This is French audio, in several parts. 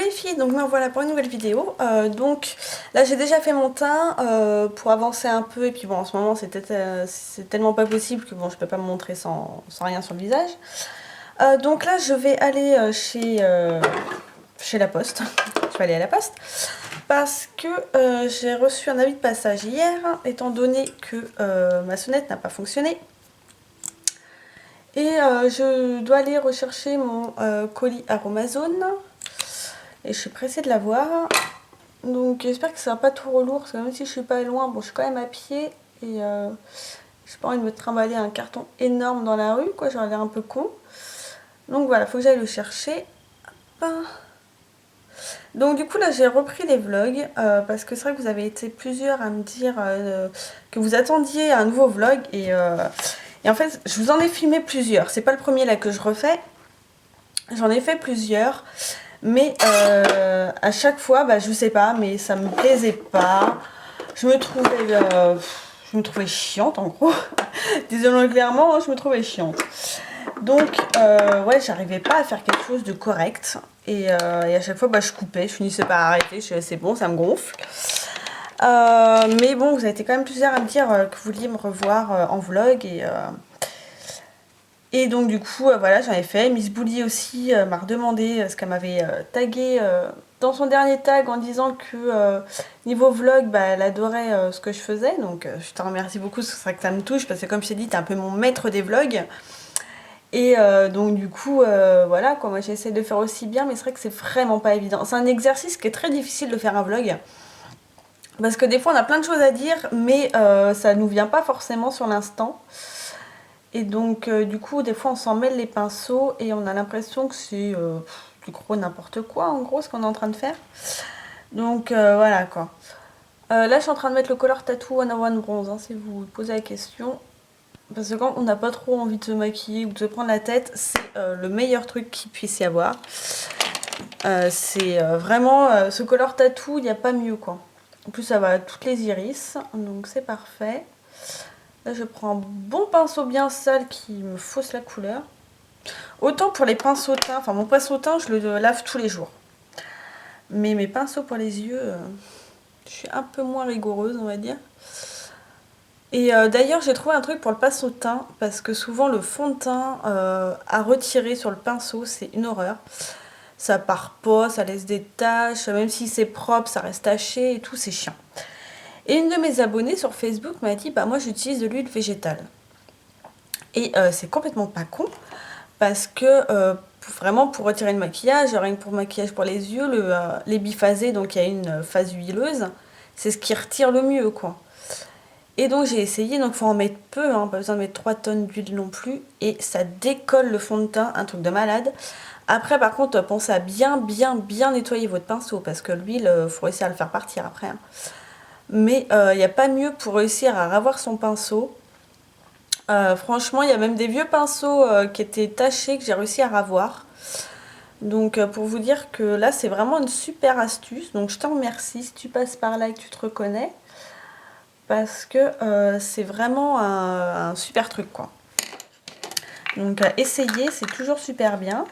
les filles, donc me voilà pour une nouvelle vidéo. Donc là j'ai déjà fait mon teint pour avancer un peu, et puis bon en ce moment c'est tellement pas possible que bon je peux pas me montrer sans rien sur le visage. Donc là je vais aller chez la poste, je vais aller à la poste parce que j'ai reçu un avis de passage hier, étant donné que ma sonnette n'a pas fonctionné. Et je dois aller rechercher mon colis Aromazone. Et je suis pressée de l'avoir. Donc j'espère que ça va pas trop lourd. Parce que même si je suis pas loin, bon je suis quand même à pied. Et j'ai pas envie de me trimballer un carton énorme dans la rue, quoi. J'aurais l'air un peu con. Donc voilà, faut que j'aille le chercher. Hop. Donc du coup là j'ai repris les vlogs. Parce que c'est vrai que vous avez été plusieurs à me dire que vous attendiez un nouveau vlog. Et en fait je vous en ai filmé plusieurs. C'est pas le premier là que je refais. J'en ai fait plusieurs. Mais à chaque fois, bah, je sais pas, mais ça me plaisait pas. Je me trouvais chiante en gros. Disons-le clairement, je me trouvais chiante. Donc, ouais, j'arrivais pas à faire quelque chose de correct. Et à chaque fois, bah, je coupais, je finissais par arrêter. Je disais, c'est bon, ça me gonfle. Mais bon, vous avez été quand même plusieurs à me dire que vous vouliez me revoir en vlog. Et donc du coup, voilà, j'en ai fait. Miss Bully aussi m'a redemandé ce qu'elle m'avait tagué dans son dernier tag en disant que niveau vlog, bah, elle adorait ce que je faisais. Donc je te remercie beaucoup, parce que c'est vrai que ça me touche, parce que comme je t'ai dit, t'es un peu mon maître des vlogs. Et donc du coup, voilà, quoi, moi j'essaie de faire aussi bien, mais c'est vrai que c'est vraiment pas évident. C'est un exercice qui est très difficile de faire un vlog. Parce que des fois on a plein de choses à dire, mais ça nous vient pas forcément sur l'instant. Et donc du coup des fois on s'en mêle les pinceaux et on a l'impression que c'est du gros n'importe quoi en gros ce qu'on est en train de faire. Donc voilà quoi. Là je suis en train de mettre le Color Tattoo 101 Bronze, hein, si vous vous posez la question. Parce que quand on n'a pas trop envie de se maquiller ou de se prendre la tête, c'est le meilleur truc qu'il puisse y avoir. C'est vraiment ce Color Tattoo, il n'y a pas mieux quoi. En plus ça va à toutes les iris, donc c'est parfait. Là je prends un bon pinceau bien sale qui me fausse la couleur. Autant pour les pinceaux teints, enfin mon pinceau teint je le lave tous les jours. Mais mes pinceaux pour les yeux, je suis un peu moins rigoureuse on va dire. Et d'ailleurs j'ai trouvé un truc pour le pinceau teint, parce que souvent le fond de teint à retirer sur le pinceau c'est une horreur. Ça part pas, ça laisse des taches, même si c'est propre ça reste taché et tout, c'est chiant. Et une de mes abonnées sur Facebook m'a dit bah moi j'utilise de l'huile végétale. Et c'est complètement pas con, parce que vraiment pour retirer le maquillage, rien que pour le maquillage pour les yeux, les biphasés, donc il y a une phase huileuse, c'est ce qui retire le mieux quoi. Et donc j'ai essayé, donc il faut en mettre peu, hein, pas besoin de mettre 3 tonnes d'huile non plus, et ça décolle le fond de teint, un truc de malade. Après par contre pensez à bien nettoyer votre pinceau, parce que l'huile, faut réussir à le faire partir après. Hein. Mais il n'y a pas mieux pour réussir à ravoir son pinceau. Franchement, il y a même des vieux pinceaux qui étaient tachés que j'ai réussi à ravoir. Donc pour vous dire que là, c'est vraiment une super astuce. Donc je t'en remercie si tu passes par là et que tu te reconnais. Parce que c'est vraiment un super truc quoi. Donc essayez, c'est toujours super bien.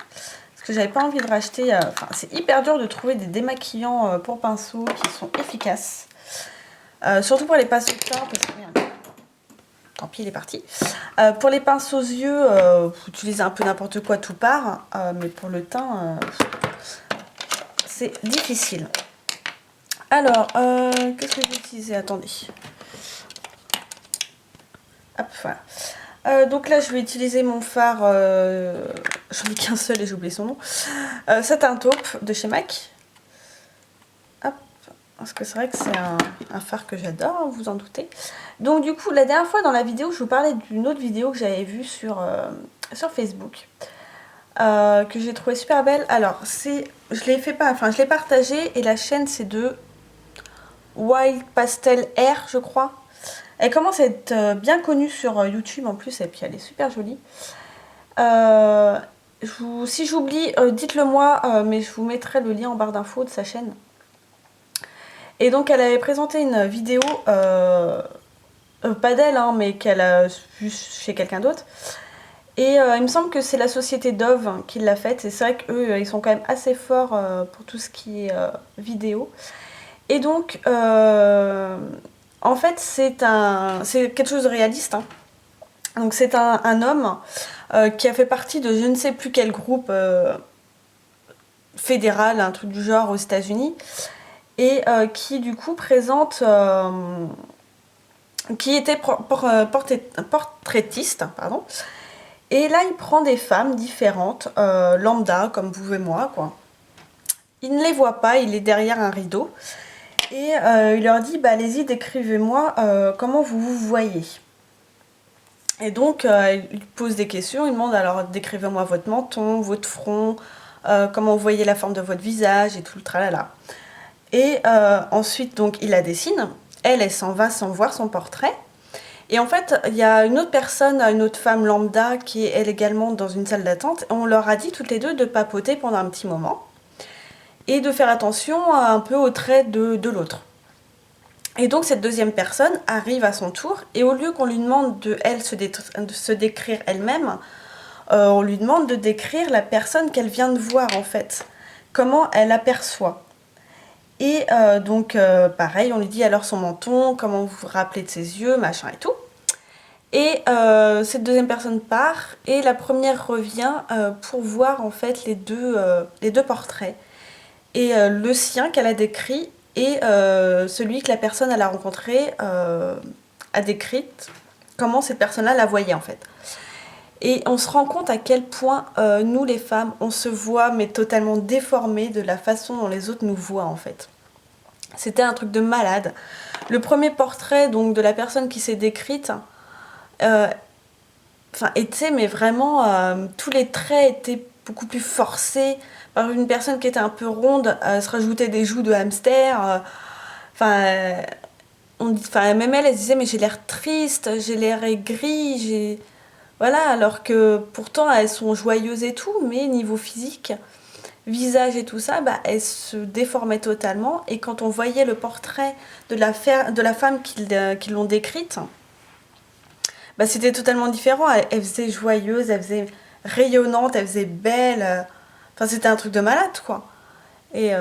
Parce que j'avais pas envie de racheter... Enfin, c'est hyper dur de trouver des démaquillants pour pinceau qui sont efficaces. Surtout pour les pinceaux de teint, parce que... Merde. Tant pis, il est parti. Pour les pinceaux aux yeux, vous utilisez un peu n'importe quoi, tout part. Mais pour le teint, c'est difficile. Alors, qu'est-ce que j'ai utilisé? Attendez. Hop, voilà. Donc là, je vais utiliser mon fard. J'en ai qu'un seul et j'ai oublié son nom. Satin taupe de chez MAC. Hop. Parce que c'est vrai que c'est un fard que j'adore, hein, vous en doutez. Donc du coup, la dernière fois dans la vidéo, je vous parlais d'une autre vidéo que j'avais vue sur Facebook. Que j'ai trouvé super belle. Alors, je l'ai partagée et la chaîne c'est de Wild Pastel Air, je crois. Elle commence à être bien connue sur YouTube en plus, et puis elle est super jolie. Si j'oublie, dites-le moi, mais je vous mettrai le lien en barre d'infos de sa chaîne. Et donc elle avait présenté une vidéo, pas d'elle, hein, mais qu'elle a vue chez quelqu'un d'autre. Et il me semble que c'est la société Dove qui l'a faite. Et c'est vrai qu'eux, ils sont quand même assez forts pour tout ce qui est vidéo. Et donc, en fait, c'est quelque chose de réaliste. Hein. Donc, c'est un homme qui a fait partie de je ne sais plus quel groupe fédéral, un truc du genre aux États-Unis, et qui du coup présente, qui était portraitiste, pardon. Et là, il prend des femmes différentes, lambda, comme vous et moi, quoi. Il ne les voit pas, il est derrière un rideau. Et il leur dit, bah, allez-y, décrivez-moi comment vous vous voyez. Et donc, il pose des questions, il demande, alors, décrivez-moi votre menton, votre front, comment vous voyez la forme de votre visage et tout le tralala. Et ensuite, donc, il la dessine. Elle s'en va sans voir son portrait. Et en fait, il y a une autre personne, une autre femme lambda qui est elle également dans une salle d'attente. On leur a dit toutes les deux de papoter pendant un petit moment et de faire attention un peu aux traits de l'autre. Et donc cette deuxième personne arrive à son tour et au lieu qu'on lui demande de se décrire elle-même, on lui demande de décrire la personne qu'elle vient de voir en fait, comment elle aperçoit. Et donc pareil, on lui dit alors son menton, comment vous vous rappelez de ses yeux, machin et tout. Et cette deuxième personne part et la première revient pour voir en fait les deux portraits. Et le sien qu'elle a décrit et celui que la personne elle a rencontré a décrit comment cette personne-là la voyait en fait. Et on se rend compte à quel point nous les femmes, on se voit mais totalement déformées de la façon dont les autres nous voient en fait. C'était un truc de malade. Le premier portrait donc de la personne qui s'est décrite, était mais vraiment tous les traits étaient beaucoup plus forcés. Par une personne qui était un peu ronde, se rajoutait des joues de hamster. Même elle se disait mais j'ai l'air triste, j'ai l'air aigrie, voilà, alors que pourtant elles sont joyeuses et tout, mais niveau physique, visage et tout ça, bah, elles se déformaient totalement. Et quand on voyait le portrait de la femme qui l'ont décrite, bah, c'était totalement différent. Elle faisait joyeuse, elle faisait rayonnante, elle faisait belle. Enfin, c'était un truc de malade, quoi. Et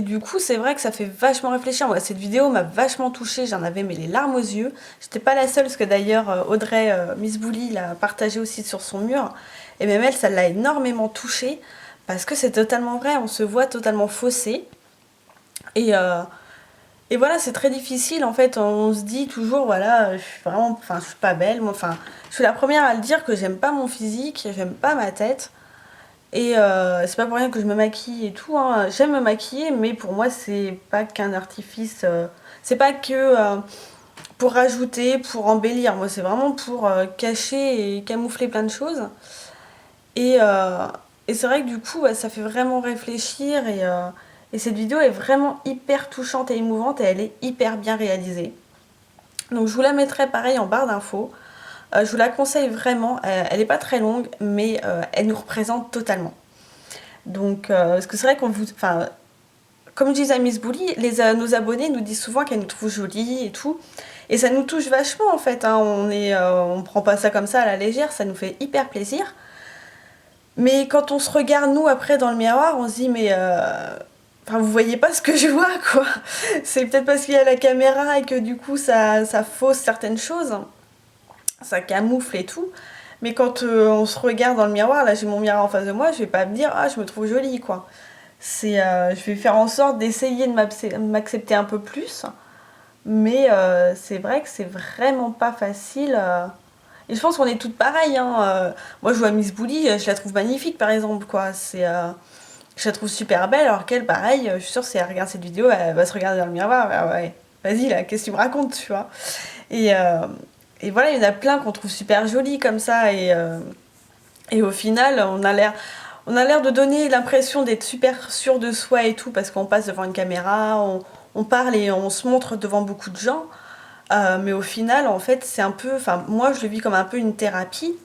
du coup, c'est vrai que ça fait vachement réfléchir. Moi, cette vidéo m'a vachement touchée, j'en avais mais les larmes aux yeux. J'étais pas la seule, parce que d'ailleurs, Audrey Miss Bully l'a partagé aussi sur son mur. Et même elle, ça l'a énormément touchée, parce que c'est totalement vrai, on se voit totalement faussé. Et, et voilà, c'est très difficile, en fait, on se dit toujours, voilà, je suis pas belle. Moi, je suis la première à le dire que j'aime pas mon physique, j'aime pas ma tête. Et c'est pas pour rien que je me maquille et tout, hein. J'aime me maquiller, mais pour moi, c'est pas qu'un artifice. C'est pas que pour rajouter, pour embellir. Moi, c'est vraiment pour cacher et camoufler plein de choses. Et, euh, et c'est vrai que du coup, bah, ça fait vraiment réfléchir. Et cette vidéo est vraiment hyper touchante et émouvante et elle est hyper bien réalisée. Donc je vous la mettrai pareil en barre d'infos. Je vous la conseille vraiment. Elle n'est pas très longue, mais elle nous représente totalement. Donc, parce que c'est vrai qu'on vous. Enfin, comme je disais à Miss Bully, nos abonnés nous disent souvent qu'elles nous trouvent jolies et tout. Et ça nous touche vachement en fait. Hein. On prend pas ça comme ça à la légère, ça nous fait hyper plaisir. Mais quand on se regarde nous après dans le miroir, on se dit mais. Enfin, vous voyez pas ce que je vois quoi. C'est peut-être parce qu'il y a la caméra et que du coup ça fausse certaines choses. Ça camoufle et tout. Mais quand on se regarde dans le miroir, là j'ai mon miroir en face de moi, je vais pas me dire ah je me trouve jolie quoi. Je vais faire en sorte d'essayer de m'accepter un peu plus, mais c'est vrai que c'est vraiment pas facile. Et je pense qu'on est toutes pareilles. Hein. Moi je vois Miss Bully, je la trouve magnifique par exemple quoi. Je la trouve super belle alors qu'elle pareil, je suis sûre si elle regarde cette vidéo, elle va se regarder dans le miroir, ah ouais, vas-y là, qu'est-ce que tu me racontes tu vois. Et, euh, et voilà, il y en a plein qu'on trouve super jolies comme ça et au final on a l'air de donner l'impression d'être super sûr de soi et tout parce qu'on passe devant une caméra, on parle et on se montre devant beaucoup de gens. Mais au final, en fait, c'est un peu... Enfin, moi, je le vis comme un peu une thérapie.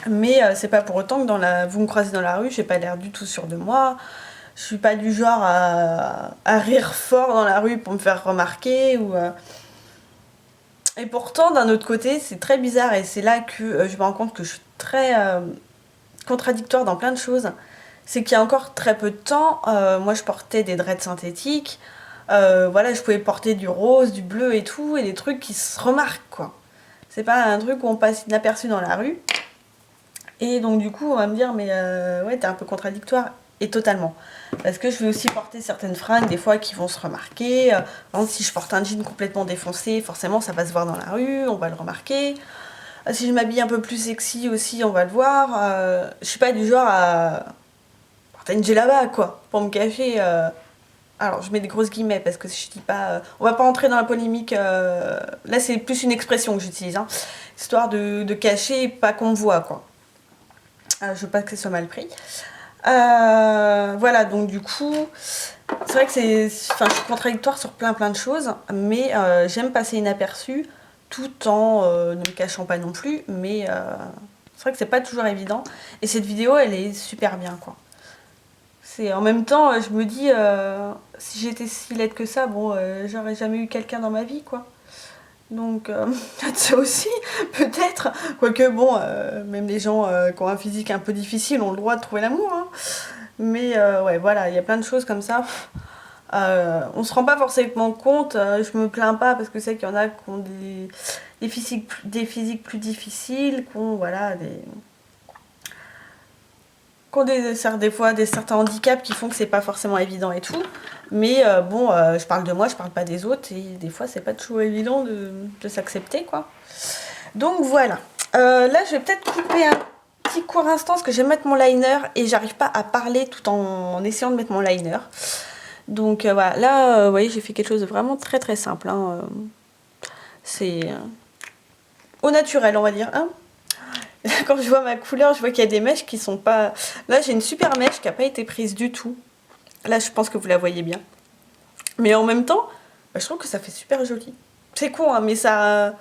Mais c'est pas pour autant que vous me croisez dans la rue, j'ai pas l'air du tout sûre de moi. Je suis pas du genre à rire fort dans la rue pour me faire remarquer. Et pourtant, d'un autre côté, c'est très bizarre et c'est là que je me rends compte que je suis très contradictoire dans plein de choses. C'est qu'il y a encore très peu de temps, moi je portais des dreads synthétiques, voilà, je pouvais porter du rose, du bleu et tout, et des trucs qui se remarquent quoi. C'est pas un truc où on passe inaperçu dans la rue. Et donc du coup on va me dire mais ouais t'es un peu contradictoire. Et totalement. Parce que je vais aussi porter certaines fringues des fois qui vont se remarquer. Par exemple si je porte un jean complètement défoncé, forcément ça va se voir dans la rue, on va le remarquer. Si je m'habille un peu plus sexy aussi, on va le voir. Je suis pas du genre à porter une djellaba quoi, pour me cacher. Alors je mets des grosses guillemets parce que je dis pas... on va pas entrer dans la polémique. Là c'est plus une expression que j'utilise. Hein, histoire de cacher et pas qu'on me voit quoi. Je veux pas que ce soit mal pris. Voilà, donc du coup, c'est vrai que enfin, je suis contradictoire sur plein de choses, mais j'aime passer inaperçu tout en ne me cachant pas non plus, mais c'est vrai que c'est pas toujours évident. Et cette vidéo, elle est super bien, quoi. En même temps, je me dis, si j'étais si laide que ça, bon, j'aurais jamais eu quelqu'un dans ma vie, quoi. Donc, ça aussi, peut-être. Quoique, bon, même les gens qui ont un physique un peu difficile ont le droit de trouver l'amour. Hein. Mais ouais, voilà, il y a plein de choses comme ça. On se rend pas forcément compte. Je me plains pas parce que c'est qu'il y en a qui ont des physiques plus difficiles, qui ont, voilà, des fois certains handicaps qui font que c'est pas forcément évident et tout. Mais bon, je parle de moi, je parle pas des autres. Et des fois, c'est pas toujours évident de s'accepter, quoi. Donc voilà. Là, je vais peut-être couper un petit court instant parce que je vais mettre mon liner et j'arrive pas à parler tout en essayant de mettre mon liner. Donc voilà, là, vous voyez, j'ai fait quelque chose de vraiment très simple. Hein. C'est au naturel, on va dire. Hein. Quand je vois ma couleur, je vois qu'il y a des mèches qui sont pas... Là, j'ai une super mèche qui n'a pas été prise du tout. Là, je pense que vous la voyez bien. Mais en même temps, je trouve que ça fait super joli. C'est con, hein, mais ça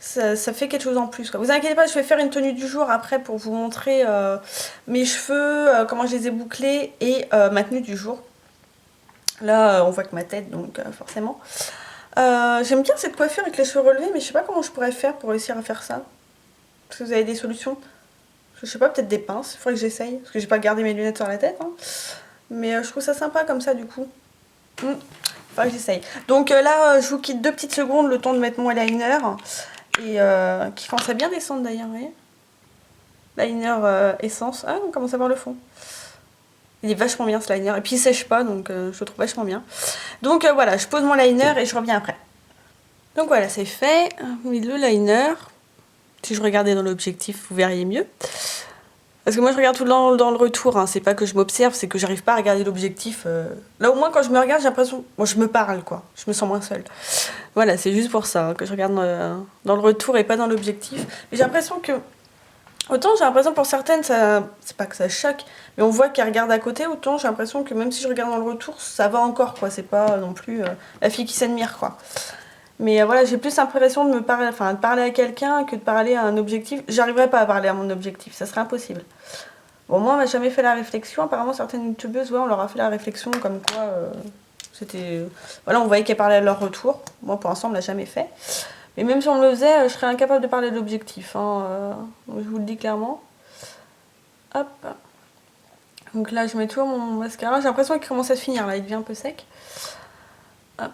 fait quelque chose en plus. Quoi. Vous inquiétez pas, je vais faire une tenue du jour après pour vous montrer mes cheveux, comment je les ai bouclés et ma tenue du jour. Là, on voit que ma tête, donc forcément. J'aime bien cette coiffure avec les cheveux relevés, mais je sais pas comment je pourrais faire pour réussir à faire ça. Est-ce que vous avez des solutions? Je sais pas, peut-être des pinces, il faudrait que j'essaye. Parce que j'ai pas gardé mes lunettes sur la tête. Hein. Mais je trouve ça sympa comme ça, du coup. Faudrait que j'essaye. Donc là, je vous quitte 2 petites secondes, le temps de mettre mon liner. Et qui commence à bien descendre d'ailleurs, vous voyez. Liner essence. Ah, on commence à voir le fond. Il est vachement bien ce liner. Et puis il sèche pas, donc je le trouve vachement bien. Donc voilà, je pose mon liner et je reviens après. Donc voilà, c'est fait. Oui, le liner. Si je regardais dans l'objectif, vous verriez mieux. Parce que moi je regarde tout dans le retour, hein. C'est pas que je m'observe, c'est que j'arrive pas à regarder l'objectif. Là au moins quand je me regarde, j'ai l'impression... Bon, je me parle quoi, je me sens moins seule. Voilà, c'est juste pour ça, hein, que je regarde dans le retour et pas dans l'objectif. Mais j'ai l'impression que... Autant j'ai l'impression pour certaines, c'est pas que ça choque, mais on voit qu'elles regardent à côté, autant j'ai l'impression que même si je regarde dans le retour, ça va encore quoi, c'est pas non plus la fille qui s'admire quoi. Mais voilà, j'ai plus l'impression de de parler à quelqu'un que de parler à un objectif. J'arriverai pas à parler à mon objectif, ça serait impossible. Bon, moi, on m'a jamais fait la réflexion. Apparemment, certaines youtubeuses, ouais, on leur a fait la réflexion comme quoi c'était... Voilà, on voyait qu'elles parlaient à leur retour. Moi, pour l'instant, on me l'a jamais fait. Mais même si on me le faisait, je serais incapable de parler de l'objectif. Hein, je vous le dis clairement. Hop. Donc là, je mets toujours mon mascara. J'ai l'impression qu'il commence à se finir, là. Il devient un peu sec. Hop.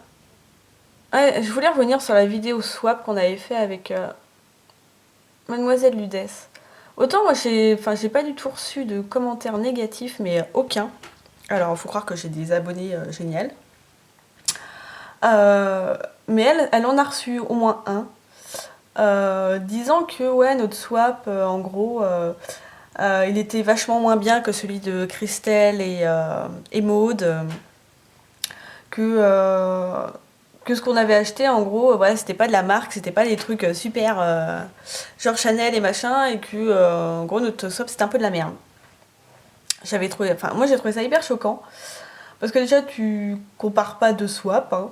Ouais, je voulais revenir sur la vidéo swap qu'on avait fait avec Mademoiselle Ludès. Autant moi j'ai pas du tout reçu de commentaires négatifs, mais aucun. Alors il faut croire que j'ai des abonnés géniaux. Mais elle en a reçu au moins un. Disant que ouais, notre swap, en gros, il était vachement moins bien que celui de Christelle et Maude. Que ce qu'on avait acheté en gros voilà, c'était pas de la marque, c'était pas des trucs super genre Chanel et machin, et que en gros notre swap c'était un peu de la merde. Moi j'ai trouvé ça hyper choquant parce que déjà tu compares pas deux swaps. Hein.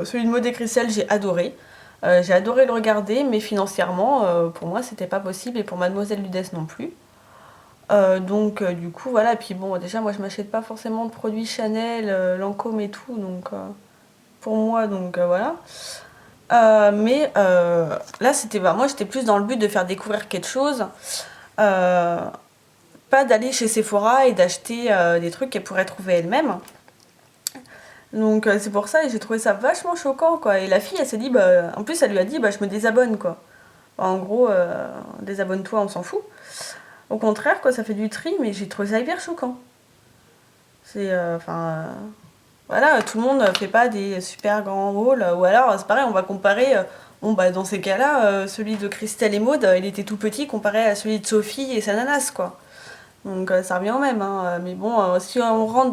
Celui de Maud et Christelle j'ai adoré. J'ai adoré le regarder, mais financièrement pour moi c'était pas possible, et pour Mademoiselle Ludès non plus. Donc du coup voilà, puis bon déjà moi je m'achète pas forcément de produits Chanel, Lancôme et tout, donc pour moi, donc voilà. Là, c'était moi, j'étais plus dans le but de faire découvrir quelque chose. Pas d'aller chez Sephora et d'acheter des trucs qu'elle pourrait trouver elle-même. Donc c'est pour ça, et j'ai trouvé ça vachement choquant, quoi. Et la fille, elle s'est dit, en plus, elle lui a dit, je me désabonne, quoi. En gros, désabonne-toi, on s'en fout. Au contraire, quoi, ça fait du tri, mais j'ai trouvé ça hyper choquant. C'est, voilà, tout le monde fait pas des super grands hauls, ou alors, c'est pareil, on va comparer, dans ces cas-là, celui de Christelle et Maud, il était tout petit comparé à celui de Sophie et sa nanasse, quoi. Donc ça revient au même, hein. Mais bon, si on rentre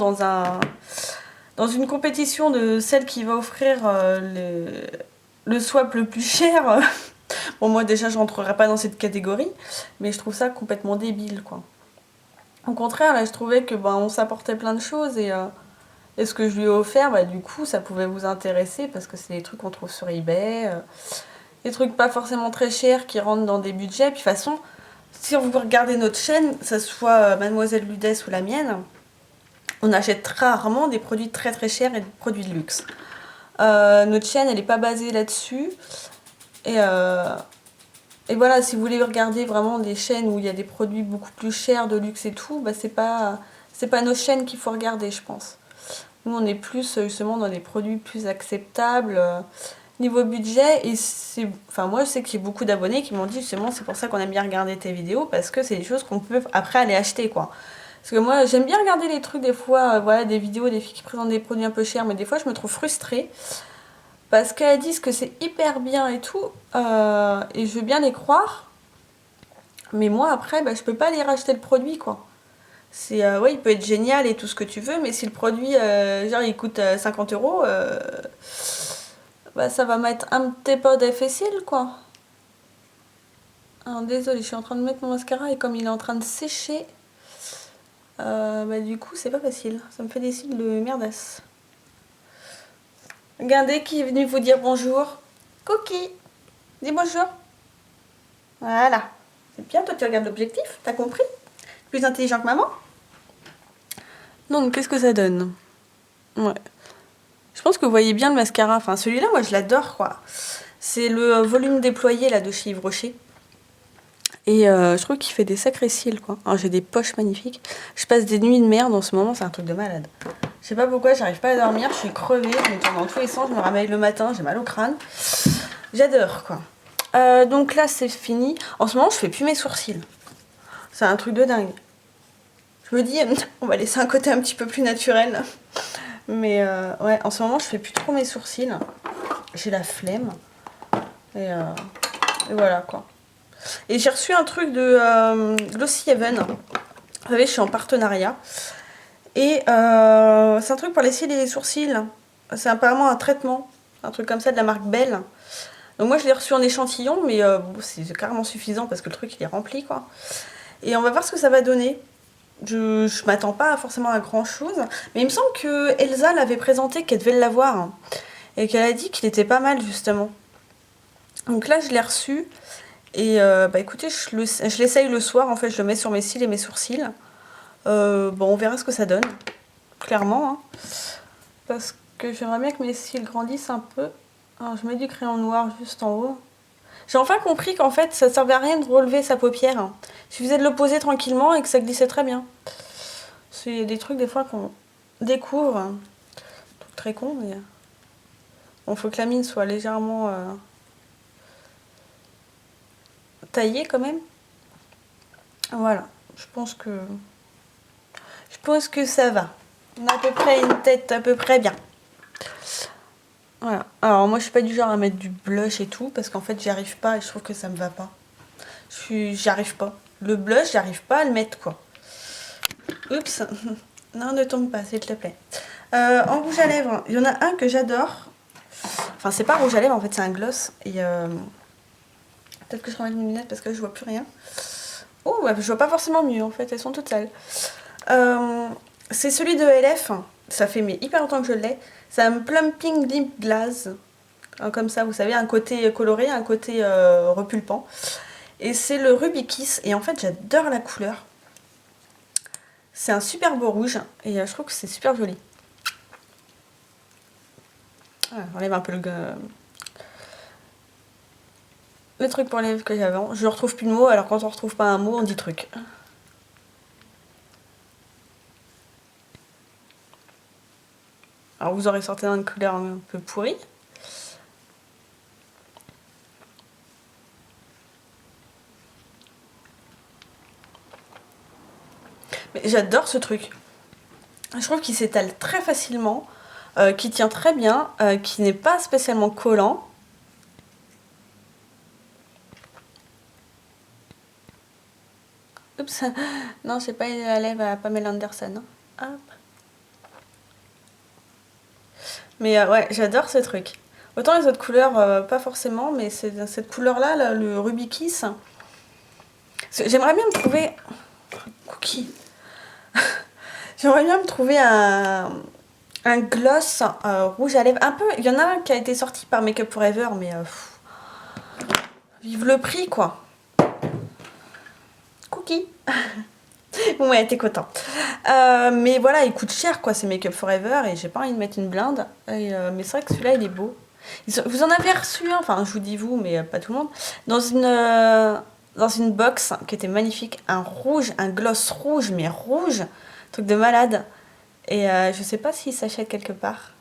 dans une compétition de celle qui va offrir le swap le plus cher, bon, moi déjà je rentrerai pas dans cette catégorie, mais je trouve ça complètement débile, quoi. Au contraire, là je trouvais que on s'apportait plein de choses et ce que je lui ai offert, du coup ça pouvait vous intéresser parce que c'est des trucs qu'on trouve sur eBay, des trucs pas forcément très chers qui rentrent dans des budgets. Puis de toute façon, si vous regardez notre chaîne, que ce soit Mademoiselle Ludès ou la mienne, on achète rarement des produits très très chers et des produits de luxe. Notre chaîne, elle n'est pas basée là-dessus. Et voilà, si vous voulez regarder vraiment des chaînes où il y a des produits beaucoup plus chers, de luxe et tout, c'est pas nos chaînes qu'il faut regarder, je pense. Nous, on est plus justement dans des produits plus acceptables niveau budget. Et moi, je sais qu'il y a beaucoup d'abonnés qui m'ont dit justement, c'est pour ça qu'on aime bien regarder tes vidéos, parce que c'est des choses qu'on peut après aller acheter, quoi. Parce que moi, j'aime bien regarder les trucs des fois, voilà, des vidéos des filles qui présentent des produits un peu chers, mais des fois, je me trouve frustrée. Parce qu'elles disent que c'est hyper bien et tout, et je veux bien les croire. Mais moi, après, je peux pas aller racheter le produit, quoi. Ouais, il peut être génial et tout ce que tu veux, mais si le produit, genre, il coûte 50 euros, ça va mettre un petit peu d'effet cils, quoi. Alors, désolée, je suis en train de mettre mon mascara et comme il est en train de sécher, du coup, c'est pas facile. Ça me fait des cils de merdasse. Regardez qui est venu vous dire bonjour. Cookie, dis bonjour. Voilà. C'est bien, toi tu regardes l'objectif, t'as compris? Plus intelligent que maman. Donc, qu'est-ce que ça donne? Ouais. Je pense que vous voyez bien le mascara. Enfin, celui-là, moi, je l'adore, quoi. C'est le volume déployé, là, de chez Yves Rocher. Et je trouve qu'il fait des sacrés cils, quoi. Alors, j'ai des poches magnifiques. Je passe des nuits de merde en ce moment, c'est un truc de malade. Je sais pas pourquoi, j'arrive pas à dormir, je suis crevée, je me tourne dans tous les sens, je me ramène le matin, j'ai mal au crâne. J'adore, quoi. Donc là, c'est fini. En ce moment, je fais plus mes sourcils. C'est un truc de dingue. Je me dis, on va laisser un côté un petit peu plus naturel. Mais ouais, en ce moment, je fais plus trop mes sourcils. J'ai la flemme. Et voilà, quoi. Et j'ai reçu un truc de Glossy Heaven. Vous savez, je suis en partenariat. Et c'est un truc pour laisser les sourcils. C'est apparemment un traitement. Un truc comme ça de la marque Belle. Donc moi, je l'ai reçu en échantillon, mais c'est carrément suffisant parce que le truc, il est rempli, quoi. Et on va voir ce que ça va donner. Je m'attends pas forcément à grand chose, mais il me semble que Elsa l'avait présenté, qu'elle devait l'avoir, hein, et qu'elle a dit qu'il était pas mal justement. Donc là je l'ai reçu, et écoutez, je l'essaye le soir, en fait je le mets sur mes cils et mes sourcils. On verra ce que ça donne, clairement, hein, parce que j'aimerais bien que mes cils grandissent un peu. Alors je mets du crayon noir juste en haut. J'ai enfin compris qu'en fait ça servait à rien de relever sa paupière, hein. Il suffisait de le poser tranquillement et que ça glissait très bien. C'est des trucs des fois qu'on découvre, un truc très con, mais bon, faut que la mine soit légèrement taillée quand même. Voilà, je pense que ça va. On a à peu près une tête à peu près bien. Voilà. Alors moi je suis pas du genre à mettre du blush et tout parce qu'en fait j'y arrive pas et je trouve que ça me va pas. J'y arrive pas. Le blush, j'arrive pas à le mettre, quoi. Oups. Non, ne tombe pas, s'il te plaît. En rouge à lèvres, il y en a un que j'adore. Enfin, c'est pas rouge à lèvres, en fait, c'est un gloss. Et peut-être que je remets mes lunettes parce que je vois plus rien. Oh, je vois pas forcément mieux, en fait, elles sont toutes sales. C'est celui de LF. Ça fait hyper longtemps que je l'ai. C'est un Plumping Lip Glaze. Comme ça, vous savez, un côté coloré, un côté repulpant. Et c'est le Ruby Kiss. Et en fait, j'adore la couleur. C'est un super beau rouge. Et je trouve que c'est super joli. Voilà, j'enlève un peu le truc pour les lèvres que j'avais avant. Je ne retrouve plus de mots, alors quand on retrouve pas un mot, on dit truc. Alors vous aurez certainement une couleur un peu pourrie. Mais j'adore ce truc. Je trouve qu'il s'étale très facilement, qui tient très bien, qui n'est pas spécialement collant. Oups, non, c'est pas la lèvre à Pamela Anderson. Hop. Mais ouais, j'adore ce truc. Autant les autres couleurs, pas forcément, mais c'est cette couleur-là, là, le Ruby Kiss. J'aimerais bien me trouver... Cookie. J'aimerais bien me trouver un gloss rouge à lèvres. Un peu, il y en a un qui a été sorti par Make Up Forever, mais vive le prix, quoi. Cookie. Bon, ouais, t'es content. Mais voilà, il coûte cher, quoi, c'est Make Up Forever, et j'ai pas envie de mettre une blinde. Mais c'est vrai que celui-là, il est beau. Vous en avez reçu un, enfin, je vous dis vous, mais pas tout le monde, dans une box qui était magnifique, un rouge, un gloss rouge, mais rouge, truc de malade. Et je sais pas s'il s'achète quelque part.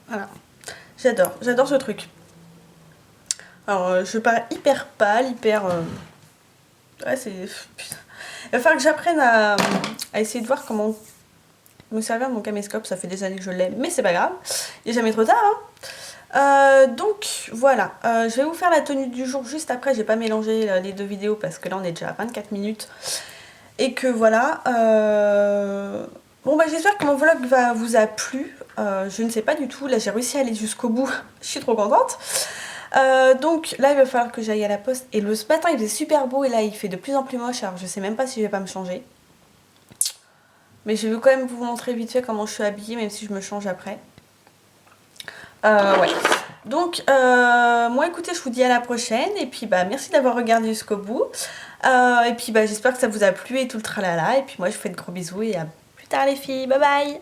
Voilà, j'adore ce truc. Alors, je parais hyper pâle, hyper... Ouais, c'est... Putain. Il va falloir que j'apprenne à essayer de voir comment me servir de mon caméscope. Ça fait des années que je l'ai, mais c'est pas grave. Il n'est jamais trop tard, hein. Donc, voilà. Je vais vous faire la tenue du jour juste après. J'ai pas mélangé les deux vidéos parce que là, on est déjà à 24 minutes. Et que voilà. Bon, bah, j'espère que mon vlog vous a plu. Je ne sais pas du tout. Là, j'ai réussi à aller jusqu'au bout. Je suis trop contente. Donc là il va falloir que j'aille à la poste. Et ce matin il faisait super beau et là il fait de plus en plus moche. Alors je sais même pas si je vais pas me changer. Mais je vais quand même vous montrer vite fait comment je suis habillée, même si je me change après. Ouais. Donc moi écoutez, je vous dis à la prochaine. Et puis bah merci d'avoir regardé jusqu'au bout. Et puis bah j'espère que ça vous a plu et tout le tralala. Et puis moi je vous fais de gros bisous et à plus tard les filles. Bye bye.